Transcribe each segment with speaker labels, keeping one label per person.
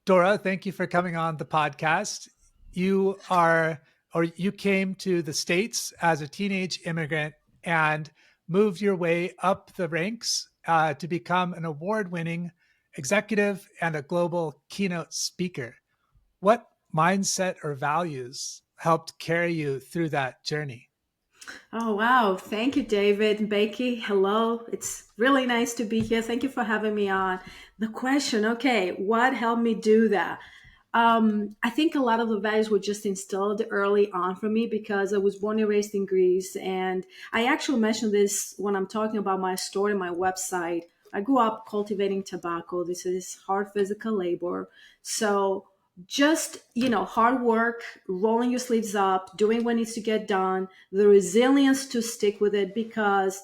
Speaker 1: Dora, thank you for coming on the podcast. You are, or you came to the States as a teenage immigrant and moved your way up the ranks to become an award winning executive and a global keynote speaker. What mindset or values helped carry you through that journey?
Speaker 2: Oh, wow. Thank you, David. Becky, hello. It's really nice to be here. Thank you for having me on. The question, okay, what helped me do that? I think a lot of the values were just instilled early on for me because I was born and raised in Greece. And I actually mentioned this when I'm talking about my story, my website. I grew up cultivating tobacco. This is hard physical labor. So just, hard work, rolling your sleeves up, doing what needs to get done, the resilience to stick with it because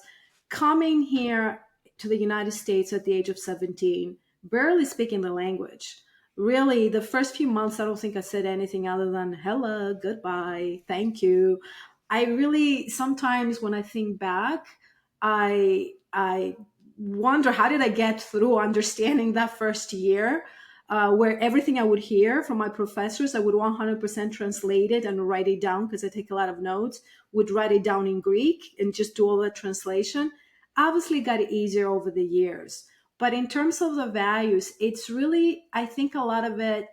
Speaker 2: coming here to the United States at the age of 17, barely speaking the language. Really, the first few months, I don't think I said anything other than hello, goodbye, thank you. I really sometimes when I think back, I wonder how did I get through understanding that first year, where everything I would hear from my professors, I would 100% translate it and write it down because I take a lot of notes. Would write it down in Greek and just do all the translation. Obviously, got easier over the years. But in terms of the values, it's really, I think a lot of it,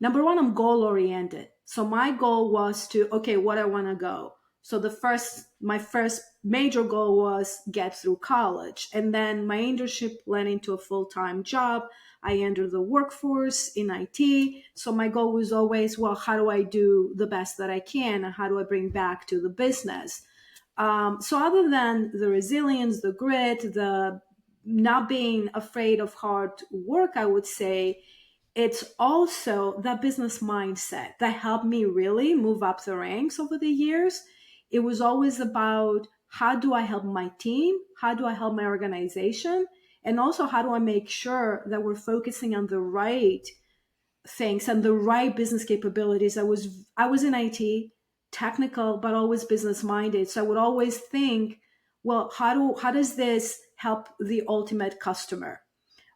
Speaker 2: number one, I'm goal oriented. So my goal was to, okay, what I want to go. So my first major goal was get through college. And then my internship led into a full-time job. I entered the workforce in IT. So my goal was always, well, how do I do the best that I can? And how do I bring back to the business? So other than the resilience, the grit, the not being afraid of hard work, I would say it's also that business mindset that helped me really move up the ranks over the years. It was always about how do I help my team? How do I help my organization? And also, how do I make sure that we're focusing on the right things and the right business capabilities? I was in IT, technical, but always business minded. So I would always think, well, how does this help the ultimate customer?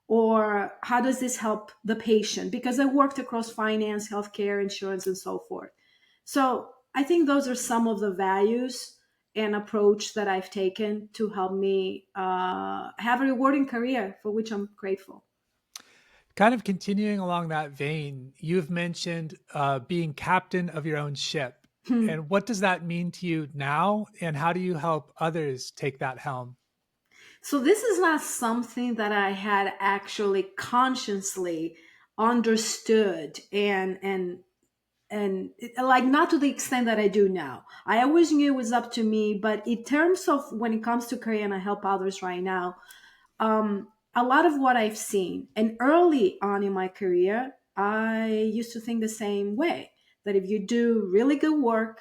Speaker 2: Or how does this help the patient? Because I worked across finance, healthcare, insurance, and so forth. So I think those are some of the values and approach that I've taken to help me have a rewarding career for which I'm grateful.
Speaker 1: Kind of continuing along that vein, you've mentioned being captain of your own ship. And what does that mean to you now? And how do you help others take that helm?
Speaker 2: So this is not something that I had actually consciously understood and like not to the extent that I do now. I always knew it was up to me, but in terms of when it comes to career and I help others right now, a lot of what I've seen and early on in my career, I used to think the same way that if you do really good work,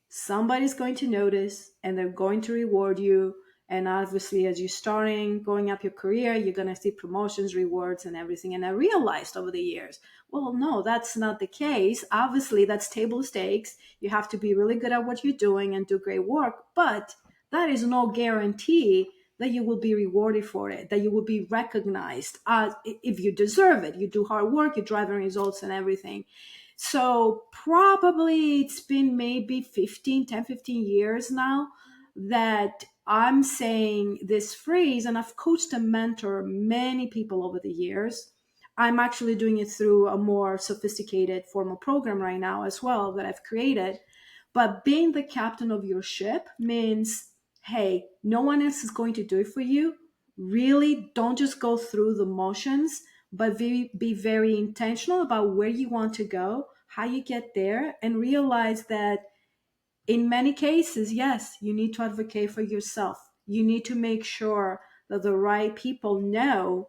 Speaker 2: somebody's going to notice and they're going to reward you. And obviously, as you're starting, going up your career, you're going to see promotions, rewards, and everything. And I realized over the years, well, no, that's not the case. Obviously, that's table stakes. You have to be really good at what you're doing and do great work. But that is no guarantee that you will be rewarded for it, that you will be recognized if you deserve it. You do hard work, you're driving results and everything. So probably it's been maybe 15 years now that I'm saying this phrase, and I've coached and mentored many people over the years. I'm actually doing it through a more sophisticated formal program right now as well that I've created. But being the captain of your ship means, hey, no one else is going to do it for you. Really, don't just go through the motions, but be very intentional about where you want to go, how you get there, and realize that in many cases, yes, you need to advocate for yourself. You need to make sure that the right people know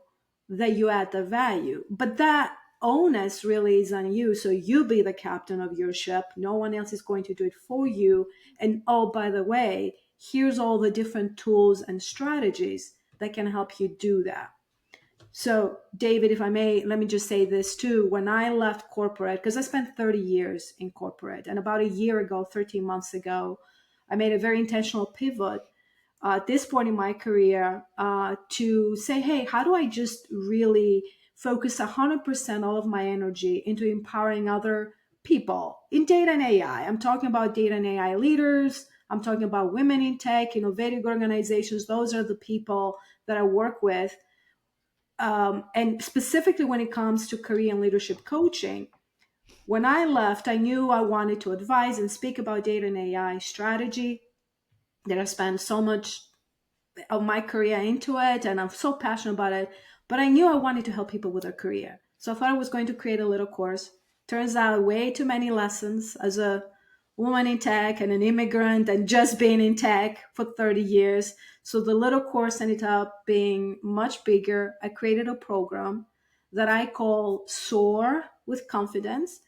Speaker 2: that you add the value. But that onus really is on you. So you be the captain of your ship. No one else is going to do it for you. And oh, by the way, here's all the different tools and strategies that can help you do that. So, David, if I may, let me just say this too. When I left corporate, because I spent 30 years in corporate, and about a year ago, 13 months ago, I made a very intentional pivot at this point in my career to say, hey, how do I just really focus 100% all of my energy into empowering other people in data and AI. I'm talking about data and AI leaders. I'm talking about women in tech, innovative organizations. Those are the people that I work with. And specifically when it comes to career and leadership coaching, when I left, I knew I wanted to advise and speak about data and AI strategy, that I spent so much of my career into it and I'm so passionate about it. But I knew I wanted to help people with their career. So I thought I was going to create a little course. Turns out way too many lessons as a woman in tech and an immigrant and just being in tech for 30 years. So the little course ended up being much bigger. I created a program that I call Soar with Confidence.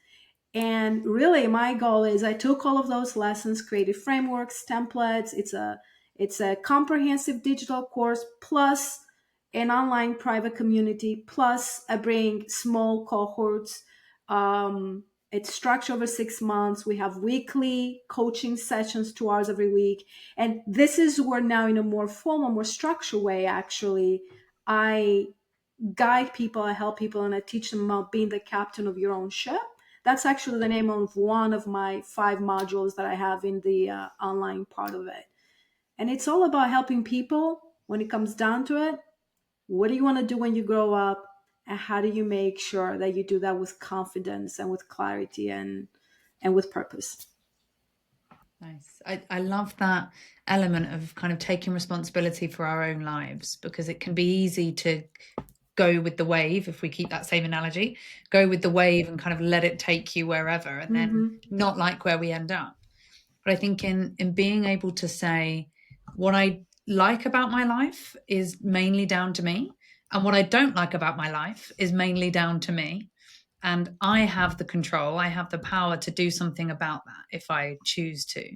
Speaker 2: And really, my goal is I took all of those lessons, created frameworks, templates. It's a comprehensive digital course plus an online private community. Plus, I bring small cohorts. It's structured over 6 months. We have weekly coaching sessions, 2 hours every week. And this is where now, in a more formal, more structured way, actually, I guide people, I help people, and I teach them about being the captain of your own ship. That's actually the name of one of my 5 modules that I have in the online part of it. And it's all about helping people when it comes down to it. What do you want to do when you grow up? And how do you make sure that you do that with confidence and with clarity and with purpose?
Speaker 3: Nice. I love that element of kind of taking responsibility for our own lives, because it can be easy to go with the wave, if we keep that same analogy, go with the wave and kind of let it take you wherever and then not like where we end up. But I think in being able to say what I like about my life is mainly down to me, and what I don't like about my life is mainly down to me. And I have the control, I have the power to do something about that if I choose to,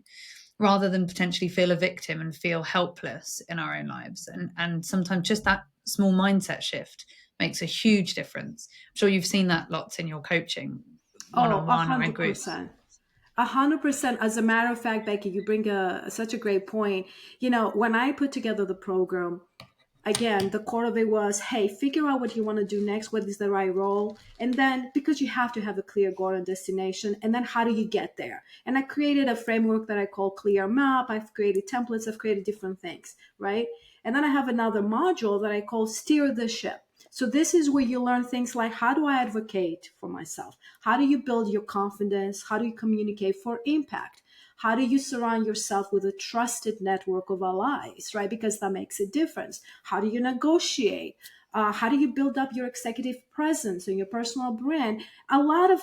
Speaker 3: rather than potentially feel a victim and feel helpless in our own lives. And sometimes just that small mindset shift makes a huge difference. I'm sure you've seen that lots in your coaching,
Speaker 2: Oh,
Speaker 3: one-on-one or in groups.
Speaker 2: 100%. 100%. As a matter of fact, Becky, you bring such a great point. When I put together the program, again, the core of it was, hey, figure out what you want to do next, what is the right role, and then, because you have to have a clear goal and destination, and then how do you get there? And I created a framework that I call Clear Map. I've created templates, I've created different things, right? And then I have another module that I call Steer the Ship. So this is where you learn things like, how do I advocate for myself? How do you build your confidence? How do you communicate for impact? How do you surround yourself with a trusted network of allies, right? Because that makes a difference. How do you negotiate? How do you build up your executive presence and your personal brand? A lot of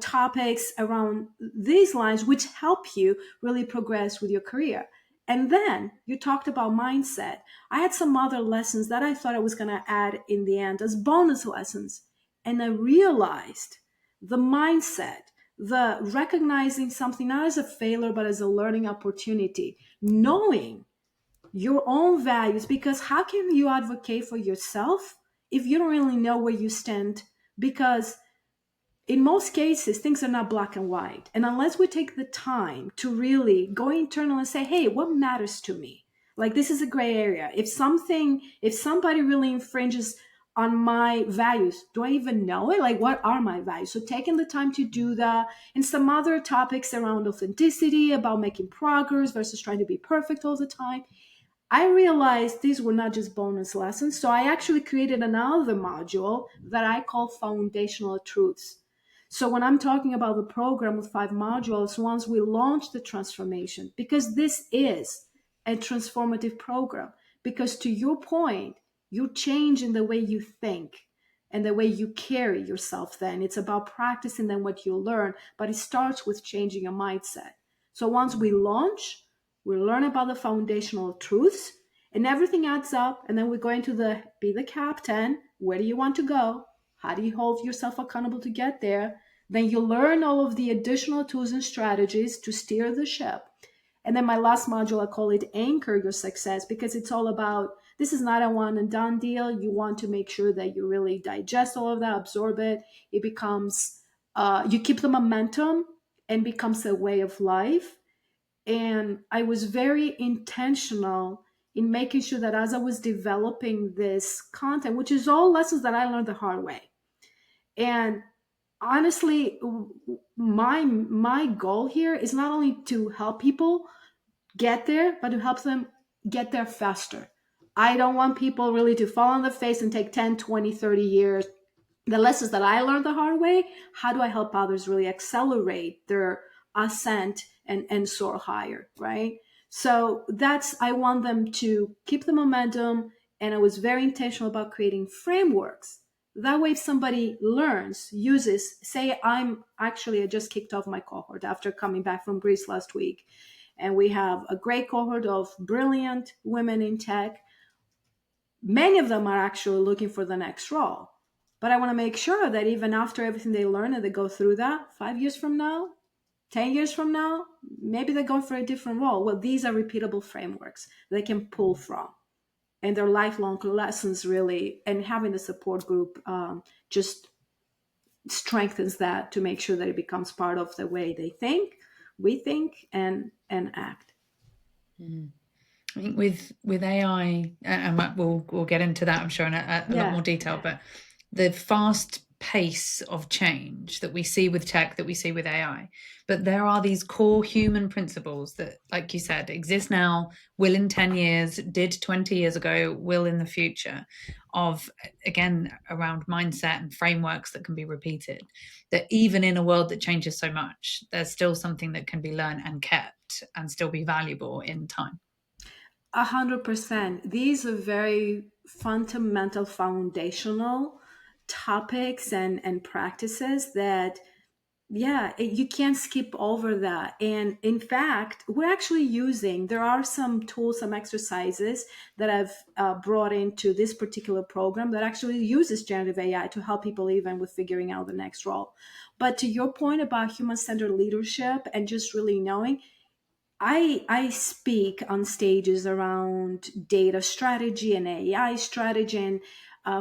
Speaker 2: topics around these lines, which help you really progress with your career. And then you talked about mindset. I had some other lessons that I thought I was going to add in the end as bonus lessons. And I realized the mindset, the recognizing something not as a failure, but as a learning opportunity, knowing your own values, because how can you advocate for yourself if you don't really know where you stand? Because in most cases, things are not black and white. And unless we take the time to really go internal and say, hey, what matters to me? Like, this is a gray area. If somebody really infringes on my values, do I even know it? Like, what are my values? So taking the time to do that, and some other topics around authenticity, about making progress versus trying to be perfect all the time. I realized these were not just bonus lessons. So I actually created another module that I call Foundational Truths. So when I'm talking about the program with 5 modules, once we launch the transformation, because this is a transformative program, because to your point, you change in the way you think and the way you carry yourself then. It's about practicing then what you learn, but it starts with changing your mindset. So once we launch, we learn about the foundational truths and everything adds up. And then we go into be the captain. Where do you want to go? How do you hold yourself accountable to get there? Then you learn all of the additional tools and strategies to steer the ship. And then my last module, I call it Anchor Your Success, because it's all about, this is not a one and done deal. You want to make sure that you really digest all of that, absorb it. It becomes, you keep the momentum and becomes a way of life. And I was very intentional in making sure that as I was developing this content, which is all lessons that I learned the hard way. And honestly, my goal here is not only to help people get there, but to help them get there faster. I don't want people really to fall on the face and take 10, 20, 30 years. The lessons that I learned the hard way, how do I help others really accelerate their ascent and soar higher, right? So I want them to keep the momentum. And I was very intentional about creating frameworks. That way, if somebody learns, uses, say, I just kicked off my cohort after coming back from Greece last week. And we have a great cohort of brilliant women in tech. Many of them are actually looking for the next role. But I want to make sure that even after everything they learn and they go through that, 5 years from now, 10 years from now, maybe they're going for a different role. Well, these are repeatable frameworks they can pull from. And they're lifelong lessons, really. And having the support group just strengthens that to make sure that it becomes part of the way they think, we think, and act.
Speaker 3: Mm-hmm. I think with AI, and we'll get into that, I'm sure, in a lot more detail, but the fast pace of change that we see with tech, that we see with AI, but there are these core human principles that, like you said, exist now, will in 10 years, did 20 years ago, will in the future, of, again, around mindset and frameworks that can be repeated, that even in a world that changes so much, there's still something that can be learned and kept and still be valuable in time.
Speaker 2: 100%. These are very fundamental, foundational topics and practices that, you can't skip over that. And in fact, we're actually there are some tools, some exercises that I've brought into this particular program that actually uses generative AI to help people even with figuring out the next role. But to your point about human-centered leadership and just really knowing, I speak on stages around data strategy and AI strategy. And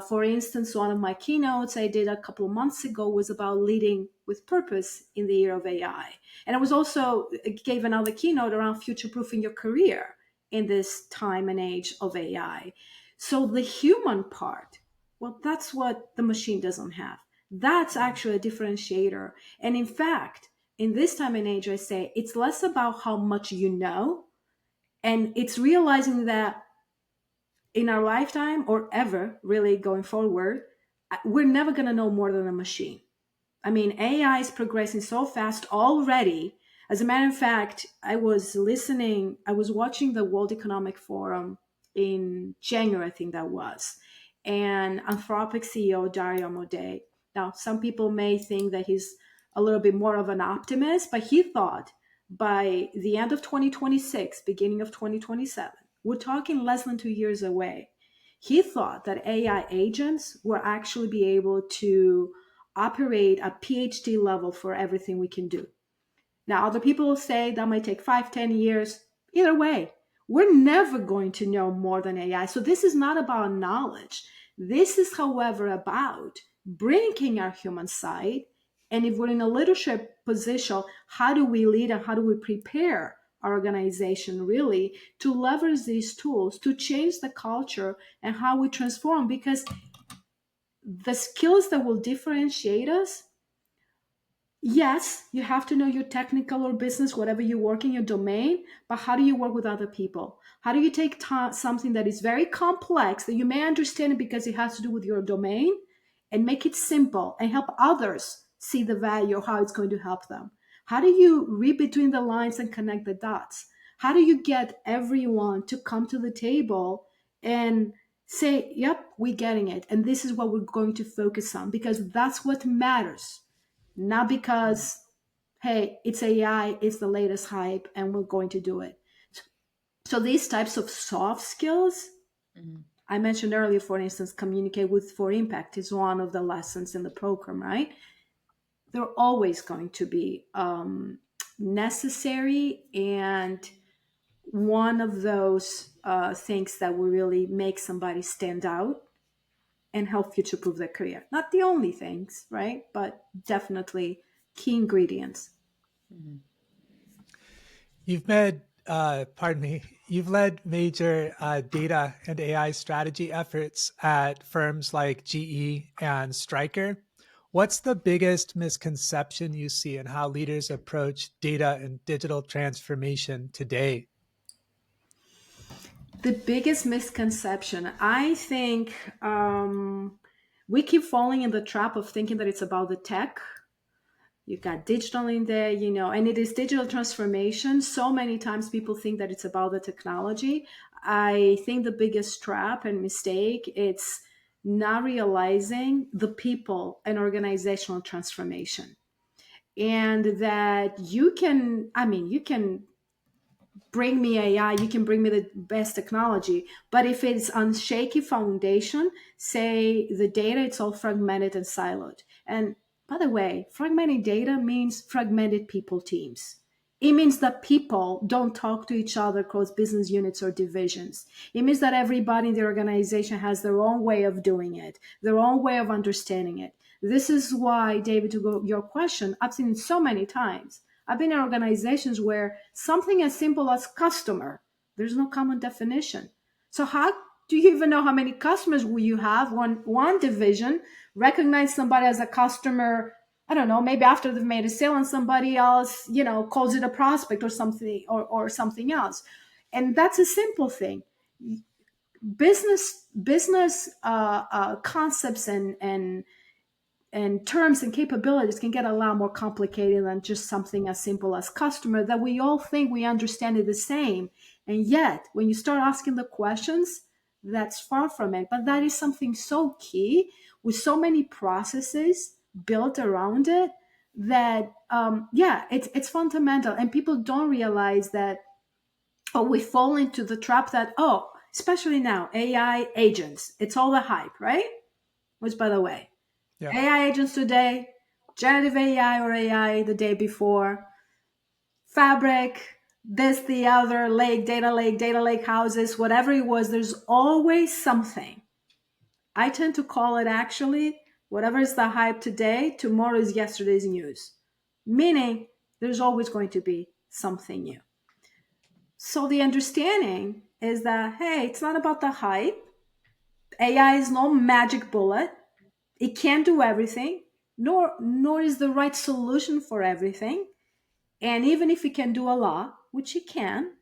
Speaker 2: for instance, one of my keynotes I did a couple of months ago was about leading with purpose in the era of AI. And I was also gave another keynote around future-proofing your career in this time and age of AI. So the human part, well, that's what the machine doesn't have. That's actually a differentiator. And in fact, in this time and age, I say it's less about how much you know, and it's realizing that in our lifetime or ever really going forward, we're never going to know more than a machine. I mean, AI is progressing so fast already. As a matter of fact, I was watching the World Economic Forum in January, I think that was, and Anthropic CEO Dario Amodei. Now, some people may think that he's a little bit more of an optimist, but he thought by the end of 2026, beginning of 2027, we're talking less than 2 years away. He thought that AI agents will actually be able to operate at PhD level for everything we can do. Now, other people say that might take 5, 10 years. Either way, we're never going to know more than AI. So this is not about knowledge. This is, however, about bringing our human side. And if we're in a leadership position, how do we lead and how do we prepare our organization really to leverage these tools to change the culture and how we transform? Because the skills that will differentiate us, yes, you have to know your technical or business, whatever you work in your domain, but how do you work with other people? How do you take something that is very complex that you may understand it because it has to do with your domain and make it simple and help others see the value of how it's going to help them? How do you read between the lines and connect the dots? How do you get everyone to come to the table and say, yep, we're getting it, and this is what we're going to focus on, because that's what matters. Not because, hey, it's AI, it's the latest hype, and we're going to do it. So these types of soft skills, I mentioned earlier, for instance, communicate with for impact is one of the lessons in the program, right? They're always going to be necessary, and one of those things that will really make somebody stand out and help future-proof their career. Not the only things, right? But definitely key ingredients.
Speaker 1: You've made pardon me, you've led major data and AI strategy efforts at firms like GE and Stryker. What's the biggest misconception you see in how leaders approach data and digital transformation today?
Speaker 2: The biggest misconception, I think, we keep falling in the trap of thinking that it's about the tech. You got digital in there, and it is digital transformation. So many times people think that it's about the technology. I think the biggest trap and mistake, it's not realizing the people and organizational transformation. And that you can bring me AI, you can bring me the best technology. But if it's on shaky foundation, say the data, it's all fragmented and siloed. And by the way, fragmented data means fragmented people teams. It means that people don't talk to each other across business units or divisions. It means that everybody in the organization has their own way of doing it, their own way of understanding it. This is why, David, to go your question, I've seen it so many times. I've been in organizations where something as simple as customer, there's no common definition. So how do you even know how many customers will you have? One division recognize somebody as a customer, I don't know, maybe after they've made a sale, and somebody else, calls it a prospect or something, or something else. And that's a simple thing. Business concepts and terms and capabilities can get a lot more complicated than just something as simple as customer, that we all think we understand it the same. And yet, when you start asking the questions, that's far from it. But that is something so key, with so many processes built around it, that, it's fundamental. And people don't realize that, we fall into the trap that, especially now, AI agents, it's all the hype, right? Which, by the way,
Speaker 1: Yeah.
Speaker 2: AI agents today, generative AI or AI the day before, Fabric, this, the other, data lake houses, whatever it was, there's always something. I tend to call it, actually, whatever is the hype today, tomorrow is yesterday's news. Meaning, there's always going to be something new. So the understanding is that, hey, it's not about the hype. AI is no magic bullet. It can't do everything, nor is the right solution for everything. And even if it can do a lot, which it can,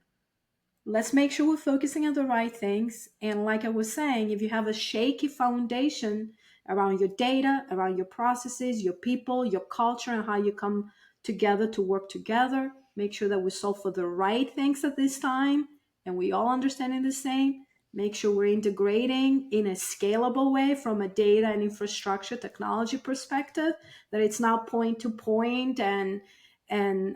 Speaker 2: let's make sure we're focusing on the right things. And like I was saying, if you have a shaky foundation around your data, around your processes, your people, your culture, and how you come together to work together, make sure that we solve for the right things at this time and we all understanding the same. Make sure we're integrating in a scalable way from a data and infrastructure technology perspective, that it's not point to point and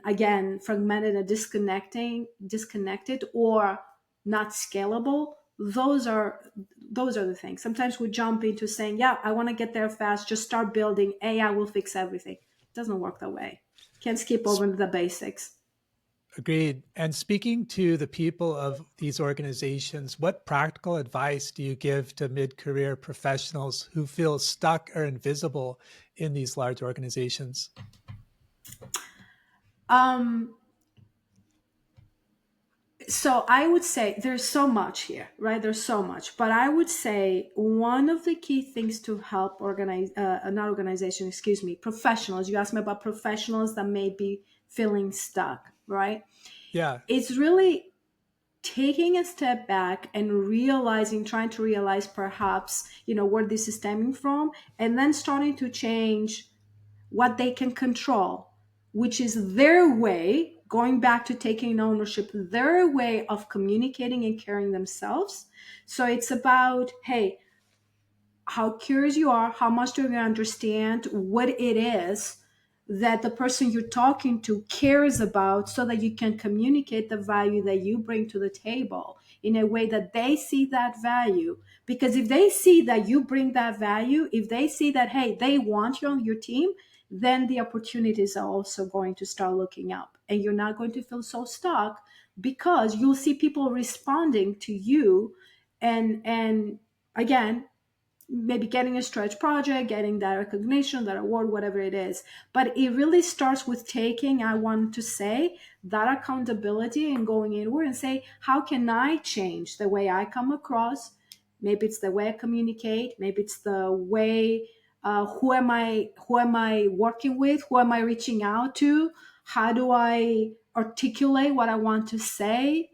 Speaker 2: again fragmented and disconnected or not scalable. Those are the things. Sometimes we jump into saying, yeah, I want to get there fast, just start building, AI will fix everything. It doesn't work that way. Can't skip over the basics.
Speaker 1: Agreed. And speaking to the people of these organizations, what practical advice do you give to mid-career professionals who feel stuck or invisible in these large organizations?
Speaker 2: So I would say there's so much here, right? There's so much, but I would say one of the key things to help professionals. You asked me about professionals that may be feeling stuck, right?
Speaker 1: Yeah.
Speaker 2: It's really taking a step back and trying to realize perhaps, where this is stemming from, and then starting to change what they can control, which is their way, going back to taking ownership, their way of communicating and carrying themselves. So it's about, hey, how curious you are, how much do you understand what it is that the person you're talking to cares about, so that you can communicate the value that you bring to the table in a way that they see that value. Because if they see that you bring that value, if they see that, hey, they want you on your team, then the opportunities are also going to start looking up, and you're not going to feel so stuck, because you'll see people responding to you. And again, maybe getting a stretch project, getting that recognition, that award, whatever it is. But it really starts with taking, I want to say, that accountability and going inward and say, how can I change the way I come across? Maybe it's the way I communicate. Maybe it's the way, who am I working with? Who am I reaching out to? How do I articulate what I want to say?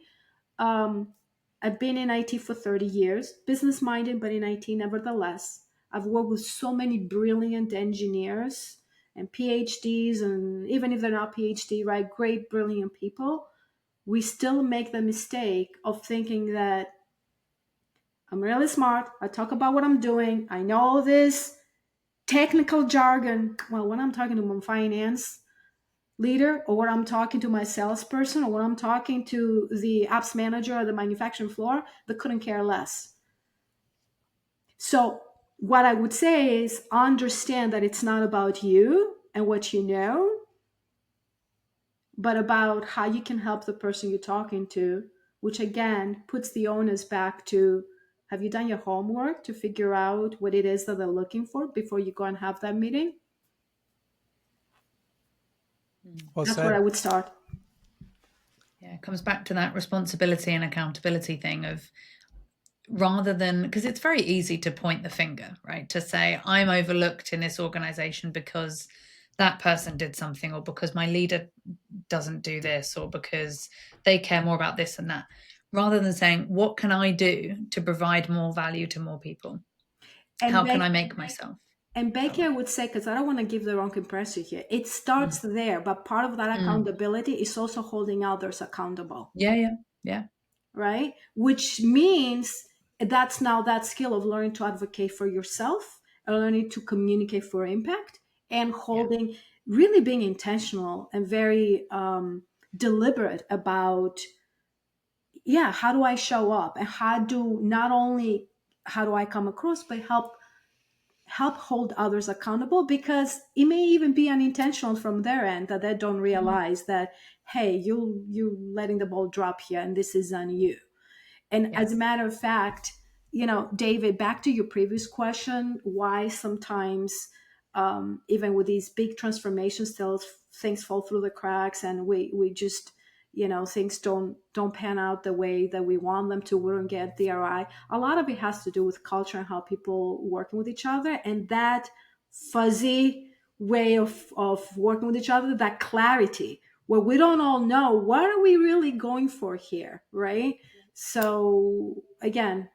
Speaker 2: I've been in IT for 30 years, business minded, but in IT nevertheless. I've worked with so many brilliant engineers and PhDs, and even if they're not PhD, right, great, brilliant people. We still make the mistake of thinking that I'm really smart. I talk about what I'm doing. I know all this technical jargon. Well, when I'm talking to my finance leader, or when I'm talking to my salesperson, or when I'm talking to the apps manager or the manufacturing floor, they couldn't care less. So what I would say is understand that it's not about you and what you know, but about how you can help the person you're talking to, which again puts the onus back to, have you done your homework to figure out what it is that they're looking for before you go and have that meeting?
Speaker 1: Well
Speaker 2: That's
Speaker 1: said.
Speaker 2: where I would start.
Speaker 3: Yeah, it comes back to that responsibility and accountability thing of, rather than, because it's very easy to point the finger, right? To say, I'm overlooked in this organization because that person did something, or because my leader doesn't do this, or because they care more about this and that, rather than saying, what can I do to provide more value to more people?
Speaker 2: And
Speaker 3: How can I make myself?
Speaker 2: And Becky, I would say, because I don't want to give the wrong impression here, it starts there, but part of that accountability is also holding others accountable.
Speaker 3: Yeah.
Speaker 2: Right? Which means that's now that skill of learning to advocate for yourself, and learning to communicate for impact, and holding, really being intentional and very deliberate about, how do I show up, and how do I come across, but help hold others accountable, because it may even be unintentional from their end, that they don't realize that, hey, you letting the ball drop here and this is on you. And as a matter of fact, David, back to your previous question, why sometimes even with these big transformations, still things fall through the cracks, and we just, things don't pan out the way that we want them to. We don't get the ROI. A lot of it has to do with culture and how people working with each other, and that fuzzy way of working with each other, that clarity where we don't all know what are we really going for here, right? So again,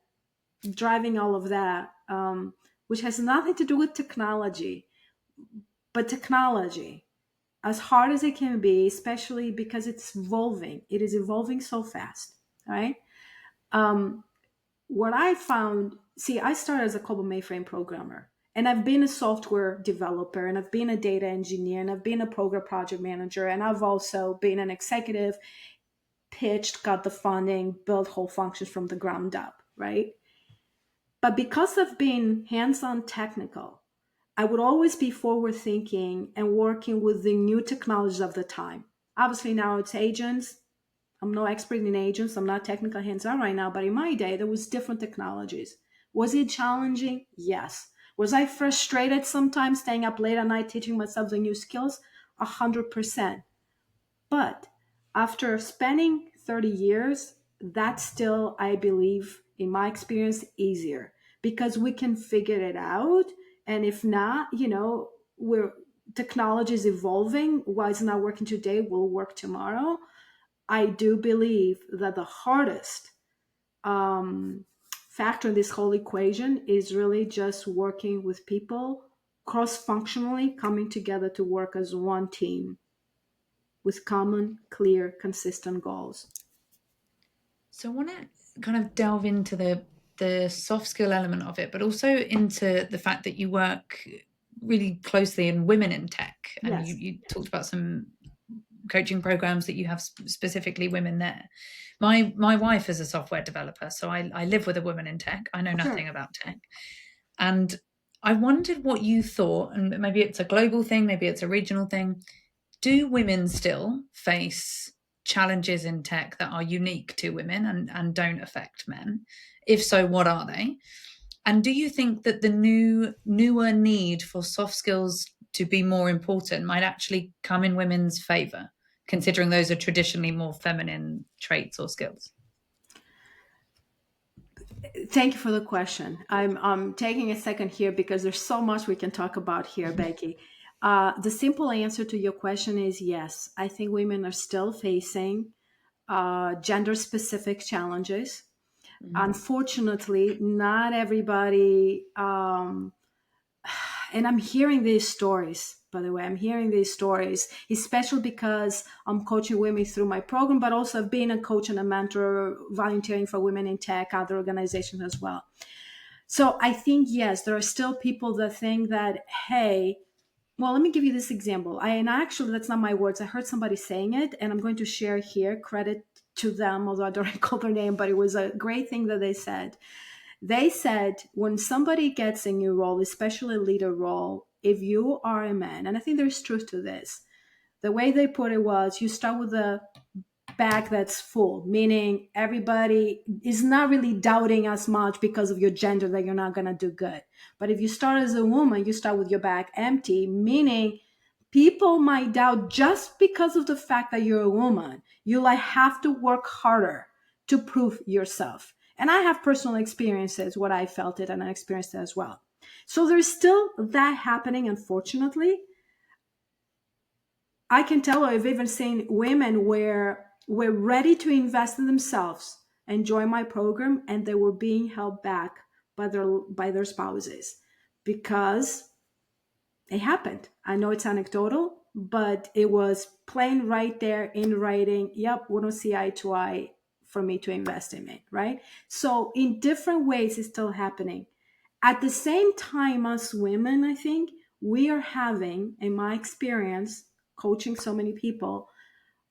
Speaker 2: driving all of that, which has nothing to do with technology, but technology, as hard as it can be, especially because it's evolving, it is evolving so fast, right? What I found, I started as a COBOL mainframe programmer, and I've been a software developer, and I've been a data engineer, and I've been a program project manager, and I've also been an executive, pitched, got the funding, built whole functions from the ground up, right? But because I've been hands-on technical, I would always be forward thinking and working with the new technologies of the time. Obviously now it's agents. I'm no expert in agents. I'm not technical hands-on right now, but in my day, there was different technologies. Was it challenging? Yes. Was I frustrated sometimes staying up late at night teaching myself the new skills? 100%. But after spending 30 years, that's still, I believe, in my experience, easier, because we can figure it out. And if not, technology is evolving. Why it's not working today will work tomorrow. I do believe that the hardest factor in this whole equation is really just working with people cross-functionally, coming together to work as one team with common, clear, consistent goals.
Speaker 3: So I want to kind of delve into the soft skill element of it, but also into the fact that you work really closely in women in tech. And
Speaker 2: Yes.
Speaker 3: you talked about some coaching programs that you have specifically women there. My wife is a software developer, so I live with a woman in tech. I know nothing about tech. And I wondered what you thought, and maybe it's a global thing, maybe it's a regional thing. Do women still face challenges in tech that are unique to women and don't affect men? If so, what are they? And do you think that the newer need for soft skills to be more important might actually come in women's favor, considering those are traditionally more feminine traits or skills?
Speaker 2: Thank you for the question. I'm taking a second here because there's so much we can talk about here, Becky. The simple answer to your question is yes. I think women are still facing gender-specific challenges. Unfortunately, not everybody, and I'm hearing these stories, by the way, I'm hearing these stories, especially because I'm coaching women through my program, but also being a coach and a mentor, volunteering for women in tech, other organizations as well. So I think, yes, there are still people that think that, hey, well, let me give you this example. And actually, that's not my words. I heard somebody saying it, and I'm going to share here, credit to them, although I don't recall their name, but it was a great thing that they said. They said when somebody gets a new role, especially a leader role, if you are a man, and I think there's truth to this, the way they put it was you start with a bag that's full, meaning everybody is not really doubting as much because of your gender that you're not going to do good. But if you start as a woman, you start with your bag empty, meaning people might doubt just because of the fact that you're a woman. You like have to work harder to prove yourself. And I have personal experiences, what I felt it and I experienced it as well. So there's still that happening, unfortunately. I can tell, I've even seen women where we're ready to invest in themselves and join my program, and they were being held back by their spouses because it happened. I know it's anecdotal, but it was plain right there in writing. Yep, we don't see eye to eye for me to invest in it, right? So in different ways, it's still happening. At the same time as women, I think we are having, in my experience, coaching so many people,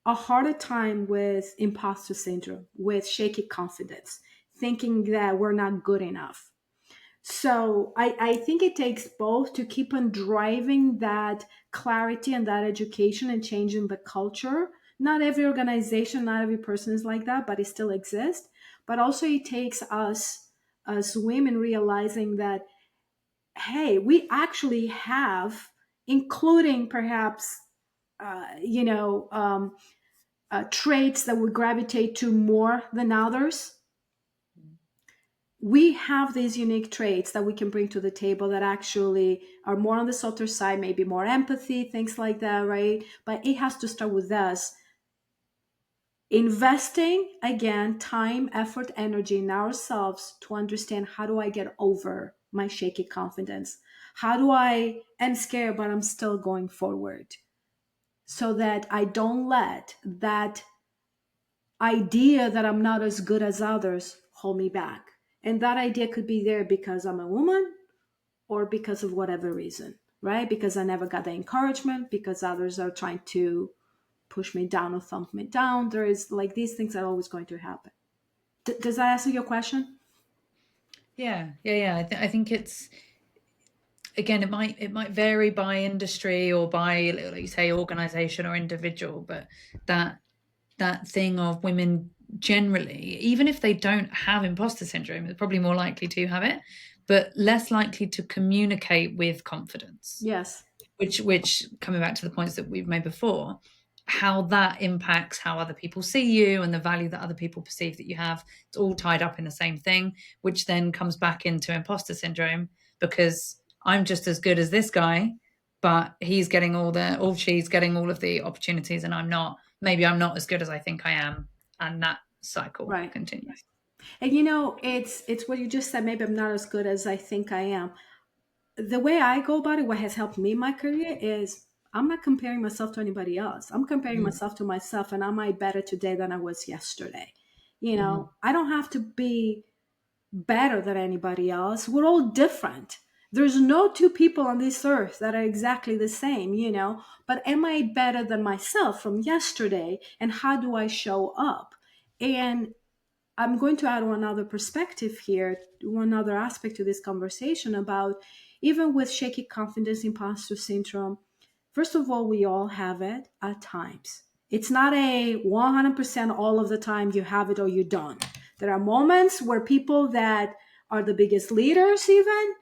Speaker 2: a harder time with imposter syndrome, with shaky confidence, thinking that we're not good enough. So I think it takes both to keep on driving that clarity and that education and changing the culture. Not every organization, not every person is like that, but it still exists. But also it takes us as women realizing that, hey, we actually have, including perhaps, traits that we gravitate to more than others. We have these unique traits that we can bring to the table that actually are more on the softer side, maybe more empathy, things like that, right? But it has to start with us investing, again, time, effort, energy in ourselves to understand, how do I get over my shaky confidence? How do I'm scared, but I'm still going forward, so that I don't let that idea that I'm not as good as others hold me back. And that idea could be there because I'm a woman or because of whatever reason, right? Because I never got the encouragement, because others are trying to push me down or thump me down. There is like these things are always going to happen. Does that answer your question?
Speaker 3: Yeah. I think it's, again, it might vary by industry or by, like you say, organization or individual, but that thing of women generally, even if they don't have imposter syndrome, they're probably more likely to have it, but less likely to communicate with confidence.
Speaker 2: Yes.
Speaker 3: Which coming back to the points that we've made before, how that impacts how other people see you and the value that other people perceive that you have. It's all tied up in the same thing, which then comes back into imposter syndrome, because I'm just as good as this guy, but he's getting or she's getting all of the opportunities and I'm not. Maybe I'm not as good as I think I am. And that cycle continues.
Speaker 2: And it's what you just said. Maybe I'm not as good as I think I am. The way I go about it, what has helped me in my career is I'm not comparing myself to anybody else. I'm comparing myself to myself, and am I better today than I was yesterday? I don't have to be better than anybody else. We're all different. There's no two people on this earth that are exactly the same, but am I better than myself from yesterday? And how do I show up? And I'm going to add one other perspective here, one other aspect to this conversation about even with shaky confidence, imposter syndrome. First of all, we all have it at times. It's not a 100% all of the time you have it or you don't. There are moments where people that are the biggest leaders, even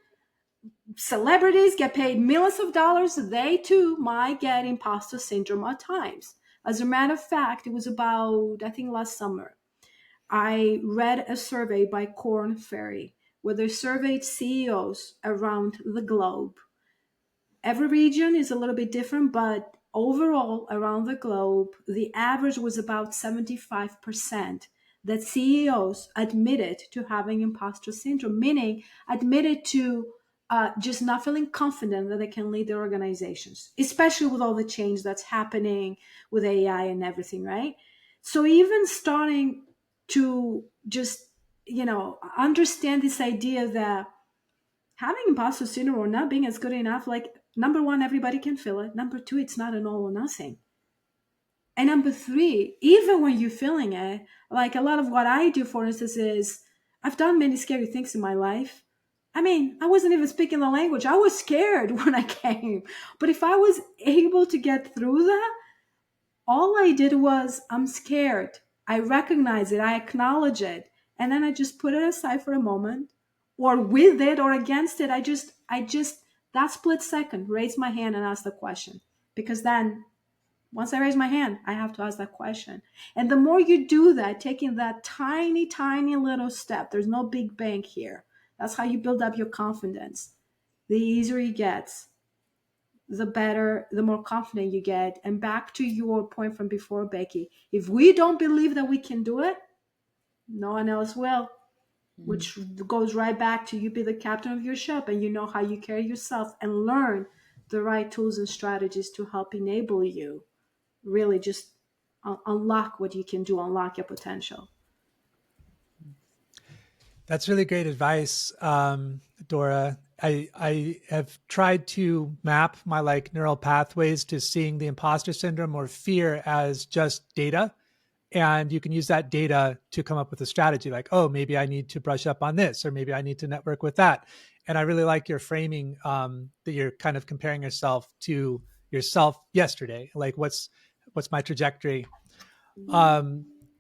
Speaker 2: celebrities get paid millions of dollars. They too might get imposter syndrome at times. As a matter of fact, it was about, I think, last summer, I read a survey by Korn Ferry where they surveyed CEOs around the globe. Every region is a little bit different, but overall around the globe, the average was about 75% that CEOs admitted to having imposter syndrome, meaning admitted to just not feeling confident that they can lead their organizations, especially with all the change that's happening with AI and everything, right? So even starting to just, understand this idea that having imposter syndrome or not being as good enough, like, number one, everybody can feel it. Number two, it's not an all or nothing. And number three, even when you're feeling it, like a lot of what I do, for instance, is I've done many scary things in my life. I mean, I wasn't even speaking the language. I was scared when I came. But if I was able to get through that, all I did was, I'm scared. I recognize it. I acknowledge it. And then I just put it aside for a moment, or with it or against it. I just, that split second, raise my hand and ask the question. Because then once I raise my hand, I have to ask that question. And the more you do that, taking that tiny, tiny little step, there's no big bang here. That's how you build up your confidence. The easier it gets, the better, the more confident you get. And back to your point from before, Becky, if we don't believe that we can do it, no one else will. Which goes right back to you be the captain of your ship and you know how you carry yourself and learn the right tools and strategies to help enable you really just unlock what you can do, unlock your potential.
Speaker 1: That's really great advice, Dora. I have tried to map my neural pathways to seeing the imposter syndrome or fear as just data. And you can use that data to come up with a strategy like, oh, maybe I need to brush up on this, or maybe I need to network with that. And I really like your framing that you're kind of comparing yourself to yourself yesterday. Like, what's my trajectory?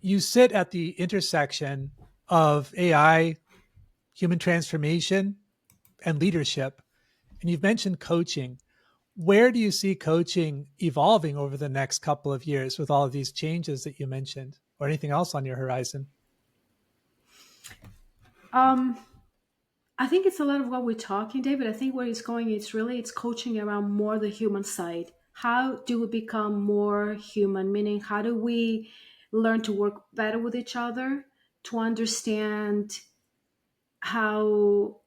Speaker 1: You sit at the intersection of AI, human transformation, and leadership. And you've mentioned coaching. Where do you see coaching evolving over the next couple of years with all of these changes that you mentioned, or anything else on your horizon?
Speaker 2: I think it's a lot of what we're talking, David. I think where it's going, it's coaching around more the human side. How do we become more human? Meaning, how do we learn to work better with each other, to understand how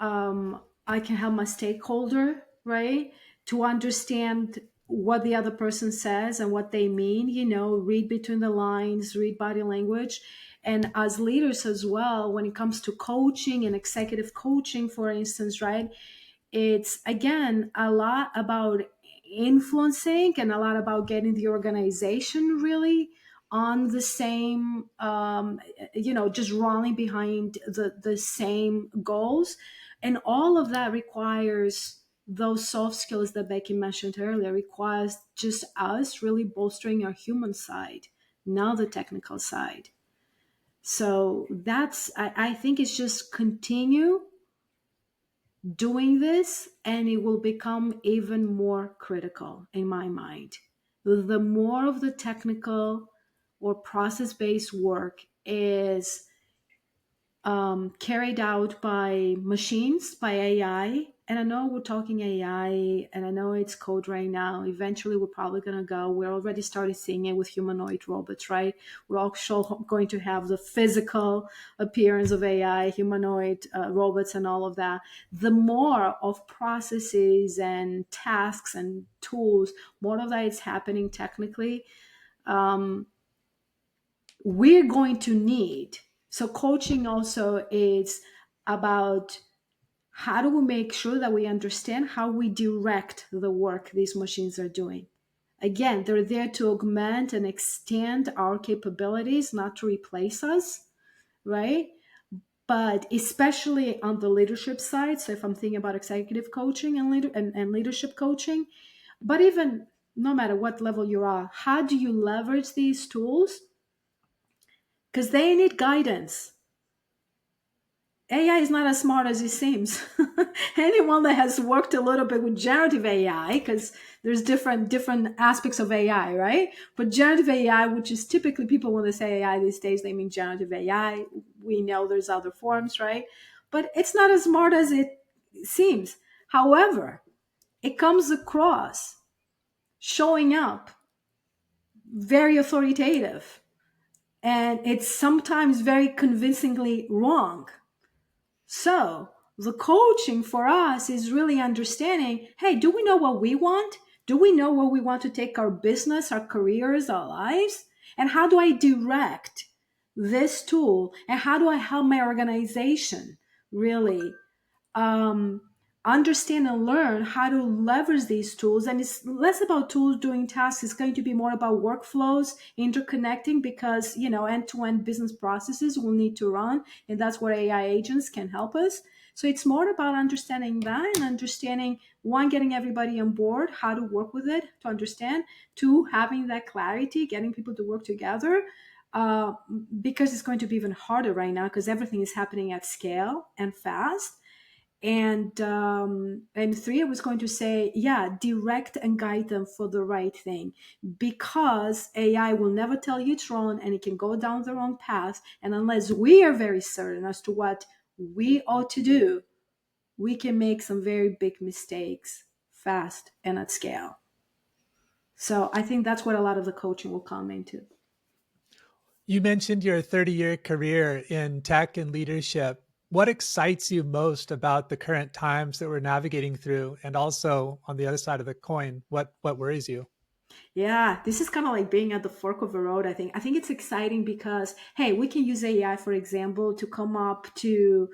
Speaker 2: I can help my stakeholder, right? To understand what the other person says and what they mean, read between the lines, read body language. And as leaders as well, when it comes to coaching and executive coaching, for instance, right? It's again a lot about influencing and a lot about getting the organization really on the same just rallying behind the same goals. And all of that requires those soft skills that Becky mentioned earlier, requires just us really bolstering our human side, not the technical side. So that's, I think it's just continue doing this, and it will become even more critical in my mind. The more of the technical or process based work is carried out by machines, by AI. And I know we're talking AI, and I know it's code right now. Eventually, we're probably going to go. We're already started seeing it with humanoid robots, right? We're also going to have the physical appearance of AI, humanoid robots, and all of that. The more of processes and tasks and tools, more of that is happening technically. We're going to need. So coaching also is about how do we make sure that we understand how we direct the work these machines are doing. Again, they're there to augment and extend our capabilities, not to replace us, right? But especially on the leadership side, so if I'm thinking about executive coaching and leadership coaching, but even no matter what level you are, how do you leverage these tools? Because they need guidance. AI is not as smart as it seems. Anyone that has worked a little bit with generative AI, because there's different aspects of AI, right? But generative AI, which is typically people when they say AI these days, they mean generative AI. We know there's other forms, right? But it's not as smart as it seems. However, it comes across showing up very authoritative, and it's sometimes very convincingly wrong. So the coaching for us is really understanding, hey, do we know what we want? Do we know where we want to take our business, our careers, our lives? And how do I direct this tool? And how do I help my organization really um, understand and learn how to leverage these tools? And it's less about tools doing tasks. It's going to be more about workflows interconnecting, because end-to-end business processes will need to run, and that's where AI agents can help us. So it's more about understanding that, and understanding, one, getting everybody on board, how to work with it, to understand; two, having that clarity, getting people to work together, uh, because it's going to be even harder right now because everything is happening at scale and fast. And three, I was going to say, yeah, direct and guide them for the right thing, because AI will never tell you it's wrong, and it can go down the wrong path. And unless we are very certain as to what we ought to do, we can make some very big mistakes fast and at scale. So I think that's what a lot of the coaching will come into.
Speaker 1: You mentioned your 30-year career in tech and leadership. What excites you most about the current times that we're navigating through? And also, on the other side of the coin, what worries you?
Speaker 2: Yeah, this is kind of like being at the fork of the road. I think it's exciting because, hey, we can use AI, for example, to come up to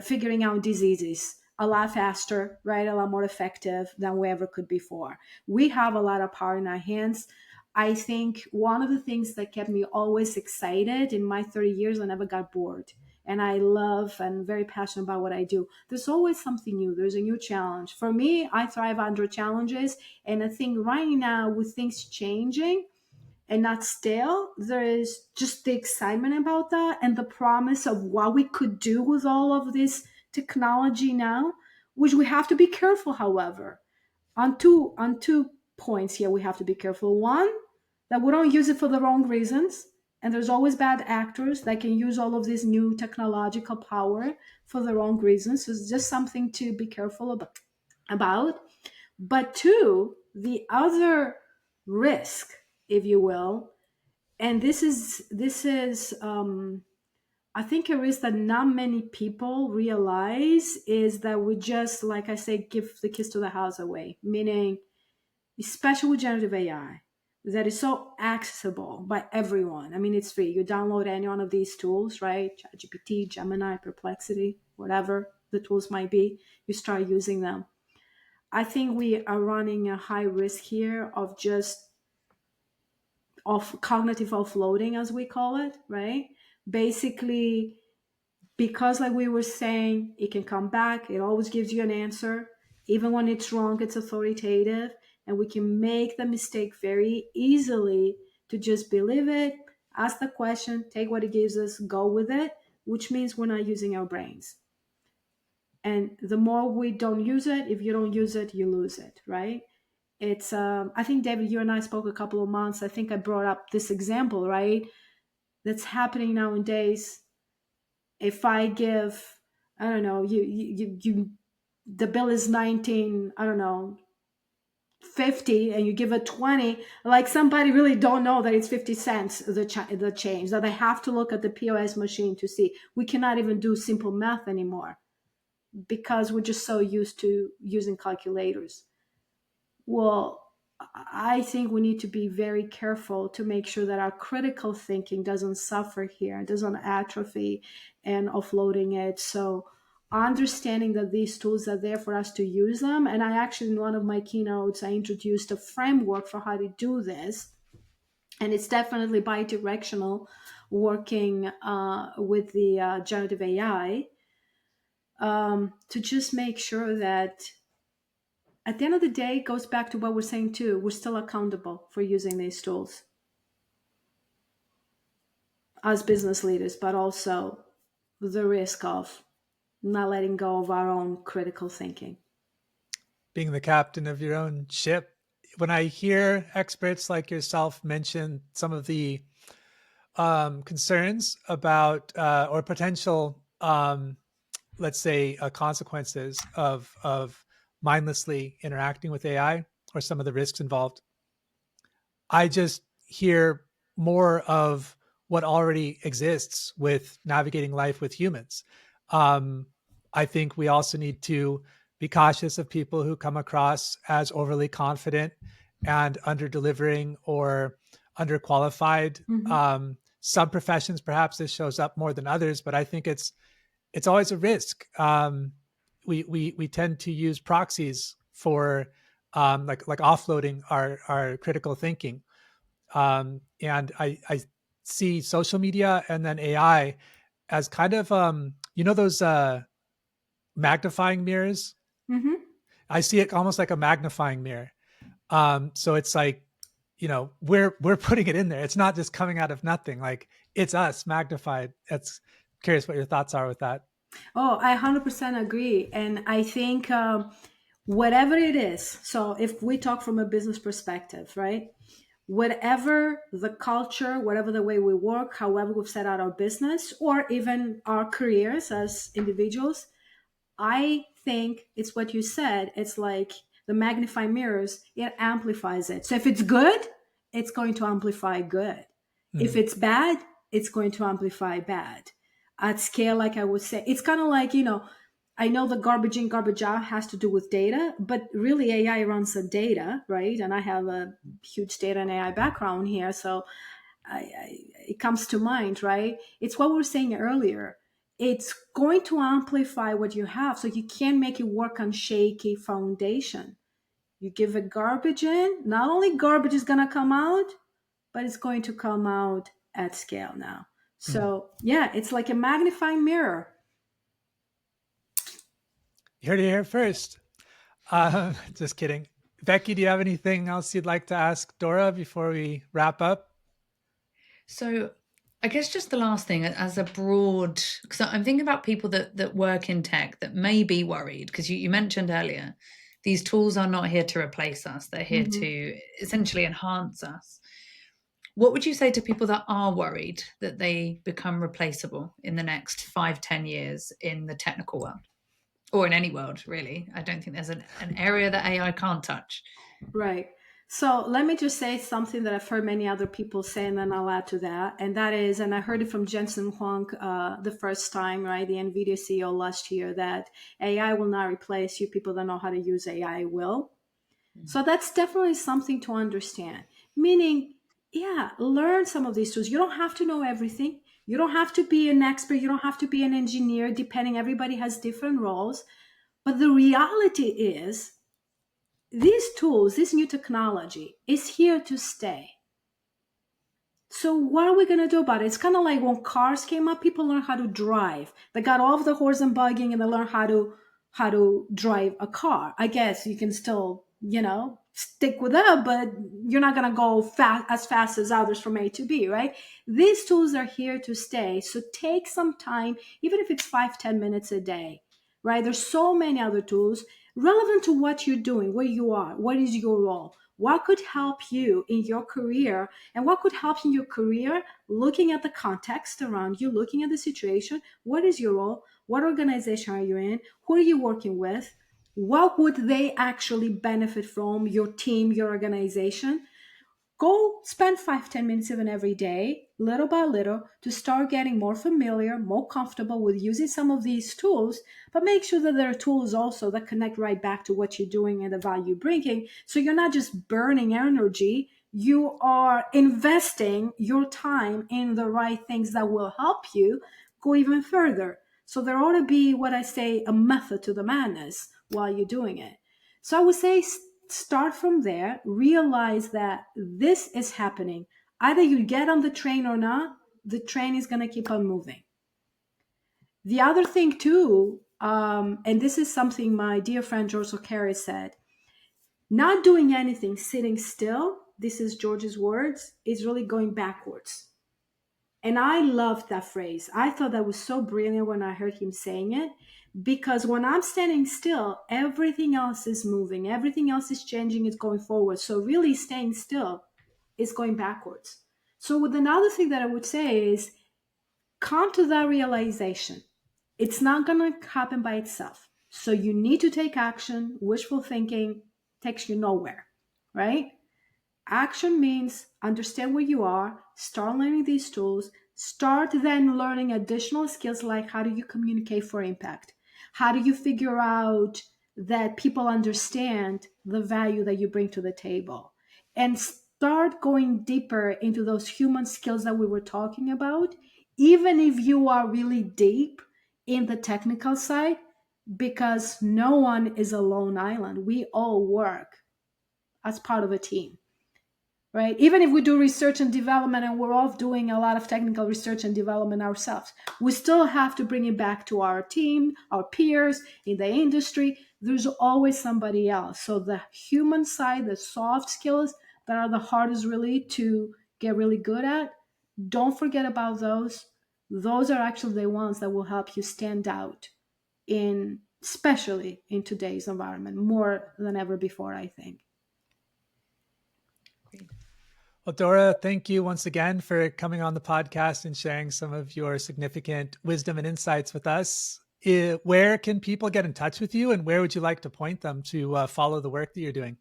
Speaker 2: figuring out diseases a lot faster, right? A lot more effective than we ever could before. We have a lot of power in our hands. I think one of the things that kept me always excited in my 30 years, I never got bored. And I love and very passionate about what I do. There's always something new. There's a new challenge. For me, I thrive under challenges. And I think right now, with things changing and not stale, there is just the excitement about that, and the promise of what we could do with all of this technology now, which we have to be careful, however. On two points here, we have to be careful. One, that we don't use it for the wrong reasons. And there's always bad actors that can use all of this new technological power for the wrong reasons. So it's just something to be careful about. But two, the other risk, if you will, and this is I think a risk that not many people realize, is that we just, like I say, give the keys to the house away. Meaning, especially with generative AI, that is so accessible by everyone. I mean, it's free. You download any one of these tools, right? ChatGPT, Gemini, Perplexity, whatever the tools might be, you start using them. I think we are running a high risk here of just of cognitive offloading, as we call it, right? Basically, because like we were saying, it can come back, it always gives you an answer. Even when it's wrong, it's authoritative, and we can make the mistake very easily to just believe it, ask the question, take what it gives us, go with it, which means we're not using our brains. And the more we don't use it, if you don't use it, you lose it, right? It's I think, David, you and I spoke a couple of months, I think I brought up this example, right? That's happening nowadays. If I give, I don't know, you the bill is 19, I don't know, 50, and you give it 20, like somebody really don't know that it's 50 cents, the change, that they have to look at the POS machine to see. We cannot even do simple math anymore because we're just so used to using calculators. Well, I think we need to be very careful to make sure that our critical thinking doesn't suffer here, doesn't atrophy, and offloading it. So understanding that these tools are there for us to use them. And I actually, in one of my keynotes, I introduced a framework for how to do this. And it's definitely bi-directional, working with the generative AI, to just make sure that at the end of the day, it goes back to what we're saying too. We're still accountable for using these tools as business leaders, but also the risk of not letting go of our own critical thinking.
Speaker 1: Being the captain of your own ship. When I hear experts like yourself mention some of the concerns about or potential, let's say, consequences of mindlessly interacting with AI, or some of the risks involved, I just hear more of what already exists with navigating life with humans. Um, I think we also need to be cautious of people who come across as overly confident and under delivering or underqualified. Some professions, perhaps this shows up more than others, but I think it's always a risk. We tend to use proxies for like offloading our critical thinking. And I see social media and then AI as kind of those magnifying mirrors.
Speaker 2: Mm-hmm.
Speaker 1: I see it almost like a magnifying mirror. So it's like, we're putting it in there. It's not just coming out of nothing. Like, it's us magnified. That's curious what your thoughts are with that.
Speaker 2: Oh, I 100% agree. And I think whatever it is, so if we talk from a business perspective, right? Whatever the culture, whatever the way we work, however we've set out our business, or even our careers as individuals, I think it's what you said. It's like the magnifying mirrors, it amplifies it. So if it's good, it's going to amplify good. If it's bad, it's going to amplify bad. At scale, like I would say, it's kind of like, I know the garbage in, garbage out has to do with data, but really AI runs the data, right? And I have a huge data and AI background here. So it comes to mind, right? It's what we were saying earlier. It's going to amplify what you have. So you can't make it work on shaky foundation. You give it garbage in, not only garbage is going to come out, but it's going to come out at scale now. So yeah, it's like a magnifying mirror.
Speaker 1: You heard it here first. Just kidding. Becky, do you have anything else you'd like to ask Dora before we wrap up?
Speaker 3: So I guess just the last thing, as a broad, because I'm thinking about people that work in tech that may be worried, because you mentioned earlier, these tools are not here to replace us. They're here to essentially enhance us. What would you say to people that are worried that they become replaceable in the next 5-10 years in the technical world? Or in any world, really. I don't think there's an area that AI can't touch.
Speaker 2: Right. So let me just say something that I've heard many other people say, and then I'll add to that. And that is, and I heard it from Jensen Huang the first time, right? The NVIDIA CEO last year, that AI will not replace you. People that know how to use AI will. So that's definitely something to understand. Meaning, yeah, learn some of these tools. You don't have to know everything. You don't have to be an expert. You don't have to be an engineer, depending. Everybody has different roles. But the reality is, these tools, this new technology is here to stay. So what are we going to do about it? It's kind of like when cars came up, people learned how to drive. They got off the horse and buggy and they learned how to drive a car. I guess you can still, stick with that, but you're not going to go as fast as others from A to B, right? These tools are here to stay. So take some time, even if it's 5-10 minutes a day, right? There's so many other tools relevant to what you're doing, where you are, what is your role, what could help you in your career, and what could help you in your career, looking at the context around you, looking at the situation. What is your role? What organization are you in? Who are you working with? What would they actually benefit from, your team, your organization? Go spend 5-10 minutes even every day, little by little, to start getting more familiar, more comfortable with using some of these tools. But make sure that there are tools also that connect right back to what you're doing and the value you're bringing. So you're not just burning energy, you are investing your time in the right things that will help you go even further. So there ought to be, what I say, a method to the madness while you're doing it. So I would say start from there, realize that this is happening. Either you get on the train or not, the train is going to keep on moving. The other thing too, and this is something my dear friend George O'Carey said, not doing anything, sitting still, this is George's words, is really going backwards. And I loved that phrase. I thought that was so brilliant when I heard him saying it, because when I'm standing still, everything else is moving, everything else is changing, it's going forward. So really staying still is going backwards. So with another thing that I would say is come to that realization. It's not going to happen by itself. So you need to take action. Wishful thinking takes you nowhere, right? Action means understand where you are, start learning these tools, start then learning additional skills like how do you communicate for impact? How do you figure out that people understand the value that you bring to the table? And start going deeper into those human skills that we were talking about, even if you are really deep in the technical side, because no one is a lone island. We all work as part of a team, right? Even if we do research and development and we're off doing a lot of technical research and development ourselves, we still have to bring it back to our team, our peers in the industry. There's always somebody else. So the human side, the soft skills that are the hardest really to get really good at, don't forget about those. Those are actually the ones that will help you stand out in, especially in today's environment, more than ever before, I think.
Speaker 1: Well, Dora, thank you once again for coming on the podcast and sharing some of your significant wisdom and insights with us. Where can people get in touch with you, and where would you like to point them to follow the work that you're doing?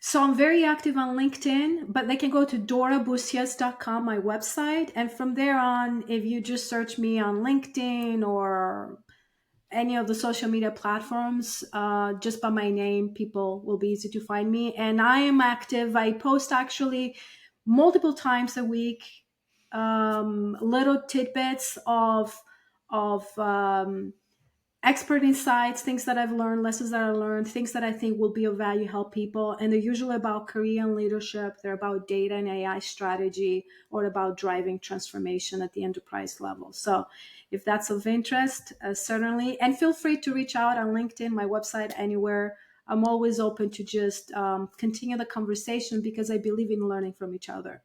Speaker 2: So I'm very active on LinkedIn, but they can go to doraboussias.com, my website. And from there on, if you just search me on LinkedIn or any of the social media platforms, just by my name, people will be easy to find me. And I am active. I post actually multiple times a week, little tidbits of expert insights, things that I've learned, lessons that I learned, things that I think will be of value, help people. And they're usually about career and leadership. They're about data and AI strategy, or about driving transformation at the enterprise level. So if that's of interest, certainly. And feel free to reach out on LinkedIn, my website, anywhere. I'm always open to just continue the conversation, because I believe in learning from each other.